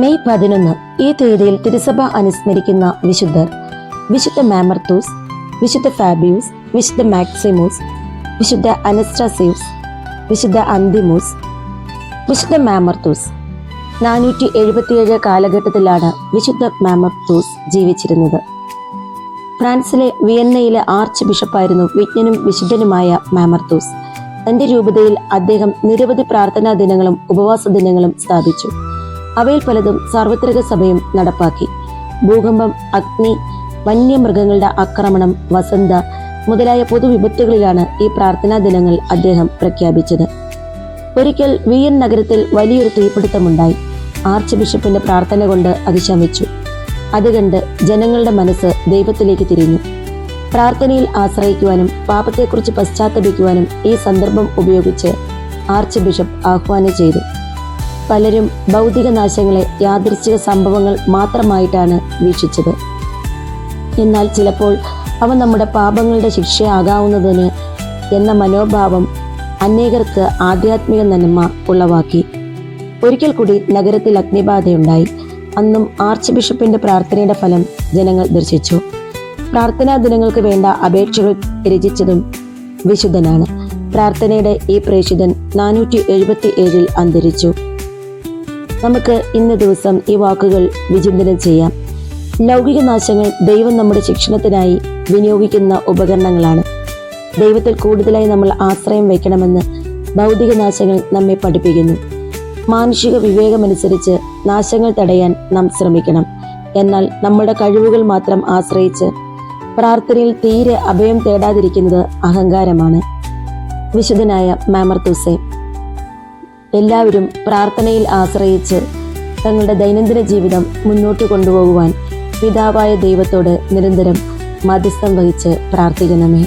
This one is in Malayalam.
മെയ് 11 ഈ തീയതിയിൽ തിരുസഭ അനുസ്മരിക്കുന്ന വിശുദ്ധർ: വിശുദ്ധ മാമർത്തൂസ്, വിശുദ്ധ ഫാബിയൂസ്, വിശുദ്ധ മാക്സിമൂസ്, വിശുദ്ധ അനസ്റ്റാസിയൂസ്, വിശുദ്ധ അന്തിമൂസ്. വിശുദ്ധ മാമർത്തൂസ് 477 കാലഘട്ടത്തിലാണ് വിശുദ്ധ മാമർത്തൂസ് ജീവിച്ചിരുന്നത്. ഫ്രാൻസിലെ വിയന്നയിലെ ആർച്ച് ബിഷപ്പായിരുന്നു വിജ്ഞനും വിശുദ്ധനുമായ മാമർത്തൂസ്. തന്റെ രൂപതയിൽ അദ്ദേഹം നിരവധി പ്രാർത്ഥനാ ദിനങ്ങളും ഉപവാസ ദിനങ്ങളും സ്ഥാപിച്ചു. അവയിൽ പലതും സാർവത്രിക സഭയും നടപ്പാക്കി. ഭൂകമ്പം, അഗ്നി, വന്യമൃഗങ്ങളുടെ ആക്രമണം, വസന്ത മുതലായ പൊതുവിപത്തുകളിലാണ് ഈ പ്രാർത്ഥനാ ദിനങ്ങൾ അദ്ദേഹം പ്രഖ്യാപിച്ചത്. ഒരിക്കൽ വിയൻ നഗരത്തിൽ വലിയൊരു തീപിടുത്തമുണ്ടായി. ആർച്ച് ബിഷപ്പിന്റെ പ്രാർത്ഥന കൊണ്ട് അത് ശമിച്ചു. അത് കണ്ട് ജനങ്ങളുടെ മനസ്സ് ദൈവത്തിലേക്ക് തിരിഞ്ഞു. പ്രാർത്ഥനയിൽ ആശ്രയിക്കുവാനും പാപത്തെക്കുറിച്ച് പശ്ചാത്തപിക്കുവാനും ഈ സന്ദർഭം ഉപയോഗിച്ച് ആർച്ച് ബിഷപ്പ് ആഹ്വാനം ചെയ്തു. പലരും ഭൗതിക നാശങ്ങളെ യാദൃച്ഛിക സംഭവങ്ങൾ മാത്രമായിട്ടാണ് വീക്ഷിച്ചത്. എന്നാൽ ചിലപ്പോൾ അവ നമ്മുടെ പാപങ്ങളുടെ ശിക്ഷയാകാവുന്നതിന് എന്ന മനോഭാവം അനേകർക്ക് ആധ്യാത്മിക നന്മ ഉളവാക്കി. ഒരിക്കൽ കൂടി നഗരത്തിൽ അഗ്നിബാധയുണ്ടായി. അന്നും ആർച്ച് ബിഷപ്പിന്റെ പ്രാർത്ഥനയുടെ ഫലം ജനങ്ങൾ ദർശിച്ചു. പ്രാർത്ഥനാ ദിനങ്ങൾക്ക് വേണ്ട അപേക്ഷകൾ രചിച്ചതും വിശുദ്ധനാണ്. പ്രാർത്ഥനയുടെ ഈ പ്രേഷിതൻ 477 അന്തരിച്ചു. നമുക്ക് ഇന്ന് ദിവസം ഈ വാക്കുകൾ വിചിന്തനം ചെയ്യാം. ലൗകിക നാശങ്ങൾ ദൈവം നമ്മുടെ ശിക്ഷണത്തിനായി വിനിയോഗിക്കുന്ന ഉപകരണങ്ങളാണ്. ദൈവത്തിൽ കൂടുതലായി നമ്മൾ ആശ്രയം വയ്ക്കണമെന്ന് ഭൗതിക നാശങ്ങൾ നമ്മെ പഠിപ്പിക്കുന്നു. മാനുഷിക വിവേകമനുസരിച്ച് നാശങ്ങൾ തടയാൻ നാം ശ്രമിക്കണം. എന്നാൽ നമ്മുടെ കഴിവുകൾ മാത്രം ആശ്രയിച്ച് പ്രാർത്ഥനയിൽ തീരെ അഭയം തേടാതിരിക്കുന്നത് അഹങ്കാരമാണ്. വിശുദ്ധനായ മാമർത്തൂസെ, എല്ലാവരും പ്രാർത്ഥനയിൽ ആശ്രയിച്ച് തങ്ങളുടെ ദൈനംദിന ജീവിതം മുന്നോട്ട് കൊണ്ടുപോകുവാൻ പിതാവായ ദൈവത്തോട് നിരന്തരം മധ്യസ്ഥം വഹിച്ച് പ്രാർത്ഥിക്കണമേ.